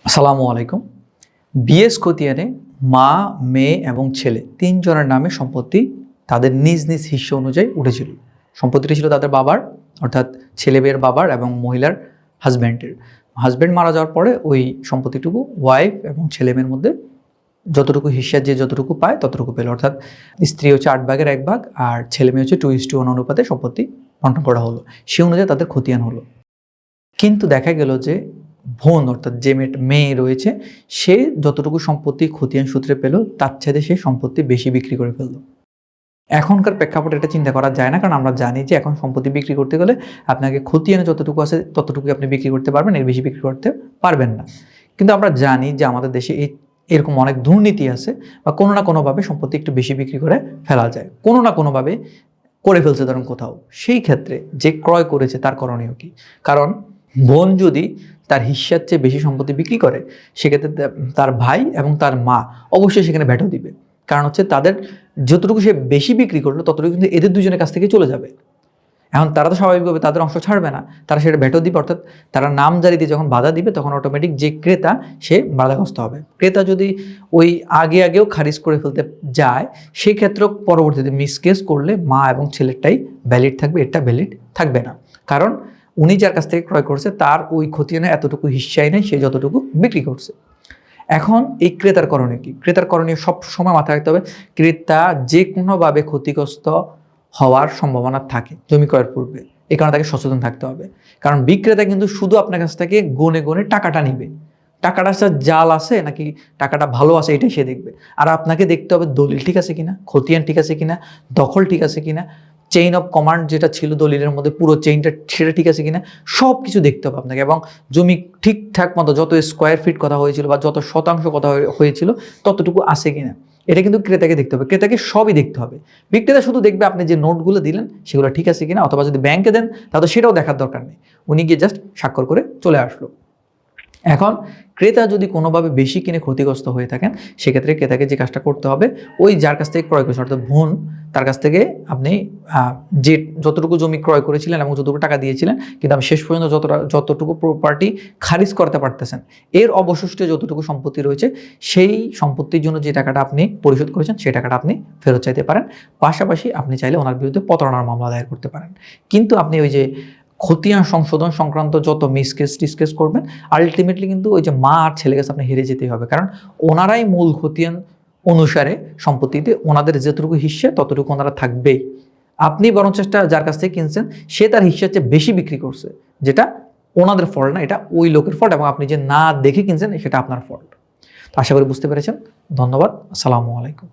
আসসালামু আলাইকুম। বিএস খতিয়ানে মা, মেয়ে এবং ছেলে ৩ জনের নামে সম্পত্তি তাদের নিজ নিজ হিস্যা অনুযায়ী উঠেছিল। সম্পত্তিটি ছিল তাদের বাবার, অর্থাৎ ছেলে-মেয়ের বাবার এবং মহিলার হাজব্যান্ডের। হাজব্যান্ড মারা যাওয়ার পরে ওই সম্পত্তিটুকু ওয়াইফ এবং ছেলে-মেয়ের মধ্যে যতটুকু হিস্যা যে যতটুকু পায় ততটুকু পেল। অর্থাৎ স্ত্রী হচ্ছে ৮ ভাগের ১ ভাগ আর ছেলে-মেয়ে হচ্ছে 2:1 অনুপাতে সম্পত্তি বন্টন করা হলো। সে অনুযায়ী তাদের খতিয়ান হলো। কিন্তু দেখা গেল যে বোন অর্থাৎ যে মেয়ে রয়েছে সে যতটুকু সম্পত্তি খতিয়ান সূত্রে পেল তার চাইতে সে সম্পত্তি বেশি বিক্রি করে ফেললো। এখনকার প্রেক্ষাপটে এটা চিন্তা করা যায় না, কারণ আমরা জানি যে এখন সম্পত্তি বিক্রি করতে গেলে আপনাকে খতিয়ানে যতটুকু আছে ততটুকুই আপনি বিক্রি করতে পারবেন, এর বেশি বিক্রি করতে পারবেন না। কিন্তু আমরা জানি যে আমাদের দেশে এরকম অনেক দুর্নীতি আছে বা কোনো না কোনোভাবে সম্পত্তি একটু বেশি বিক্রি করে ফেলা যায়, কোনো না কোনোভাবে করে ফেলছে ধরুন কোথাও। সেই ক্ষেত্রে যে ক্রয় করেছে তার করণীয় কি? কারণ বোন যদি তার হিস্যার চেয়ে বেশি সম্পত্তি বিক্রি করে সেক্ষেত্রে তার ভাই এবং তার মা অবশ্যই সেখানে ভ্যাটও দিবে। কারণ হচ্ছে তাদের যতটুকু সে বেশি বিক্রি করলো ততটুকু কিন্তু এদের দুজনের কাছ থেকে চলে যাবে। এখন তারা তো স্বাভাবিকভাবে তাদের অংশ ছাড়বে না, তারা সেটা ভ্যাটও দিবে। অর্থাৎ তারা নামজারিতে যখন বাধা দিবে তখন অটোমেটিক যে ক্রেতা সে বাধাগ্রস্ত হবে। ক্রেতা যদি ওই আগেও খারিজ করে ফেলতে যায় সেই ক্ষেত্রেও পরবর্তীতে মিসকেস করলে মা এবং ছেলেরটাই ভ্যালিড থাকবে, এটা ভ্যালিড থাকবে না। কারণ উনি যার কাছ থেকে ক্রয় করছে তার ওই খতিয়ানে এতটুকু হিস্যাই নেই, সে যতটুকু বিক্রি করছে। এখন এই ক্রেতার করণীয় কি? ক্রেতার করণীয় সব সময় মাথায় রাখতে হবে, ক্রেতা যে কোনোভাবে ক্ষতিগ্রস্ত হওয়ার সম্ভাবনা থাকে জমি ক্রয়ের পূর্বে। এই কারণে তাকে সচেতন থাকতে হবে। কারণ বিক্রেতা কিন্তু শুধু আপনার কাছ থেকে গনে গনে টাকাটা নিবে। টাকাটা জাল আছে নাকি টাকাটা ভালো আছে এটাই সে দেখবে। আর আপনাকে দেখতে হবে দলিল ঠিক আছে কিনা, খতিয়ান ঠিক আছে কিনা, দখল ঠিক আছে কিনা, চেইন অফ কমান্ড যেটা ছিল দলিলের মধ্যে পুরো চেইনটা সেটা ঠিক আছে কিনা, সব কিছু দেখতে হবে আপনাকে। এবং জমি ঠিকঠাক মতো যত স্কোয়ার ফিট কথা হয়েছিল বা যত শতাংশ কথা হয়েছিল ততটুকু আছে কিনা, এটা কিন্তু ক্রেতাকে দেখতে হবে। ক্রেতাকে সবই দেখতে হবে। বিক্রেতা শুধু দেখবে আপনি যে নোটগুলো দিলেন সেগুলো ঠিক আছে কিনা, অথবা যদি ব্যাংকে দেন তাহলে সেটাও দেখার দরকার নেই, উনি গিয়ে জাস্ট স্বাক্ষর করে চলে আসলো। এখন ক্রেতা যদি কোনোভাবে বেশি কিনে ক্ষতিগ্রস্ত হয়ে থাকেন সেক্ষেত্রে ক্রেতাকে যে কাজটা করতে হবে, ওই যার কাছ থেকে ক্রয় করেছেন অর্থাৎ বোন, তার কাছ থেকে আপনি যে যতটুকু জমি ক্রয় করেছিলেন এবং যতটুকু টাকা দিয়েছিলেন কিন্তু আপনি শেষ পর্যন্ত যতটুকু প্রপার্টি খারিজ করতে পারতেছেন, এর অবশিষ্ট যতটুকু সম্পত্তি রয়েছে সেই সম্পত্তির জন্য যে টাকাটা আপনি পরিশোধ করেছেন সেই টাকাটা আপনি ফেরত চাইতে পারেন। পাশাপাশি আপনি চাইলে ওনার বিরুদ্ধে প্রতারণার মামলা দায়ের করতে পারেন। কিন্তু আপনি ওই যে খতিয়ান সংশোধন সংক্রান্ত যত ডিসকেস করবেন, আলটিমেটলি কিন্তু ওই যে মা আর ছেলে কাছে আপনি হেরে যেতেই হবে। কারণ ওনারাই মূল খতিয়ান অনুসারে সম্পত্তিতে ওনাদের যতটুকু হিস্সা ততটুকু ওনারা থাকবেই। আপনি বরং চেষ্টা যার কাছ থেকে কিনছেন সে তার হিস্সার চেয়ে বেশি বিক্রি করছে, যেটা ওনাদের ফল্ট না, এটা ওই লোকের ফল্ট, এবং আপনি যে না দেখে কিনছেন সেটা আপনার ফল্ট। তো আশা করি বুঝতে পেরেছেন। ধন্যবাদ। আসসালামু আলাইকুম।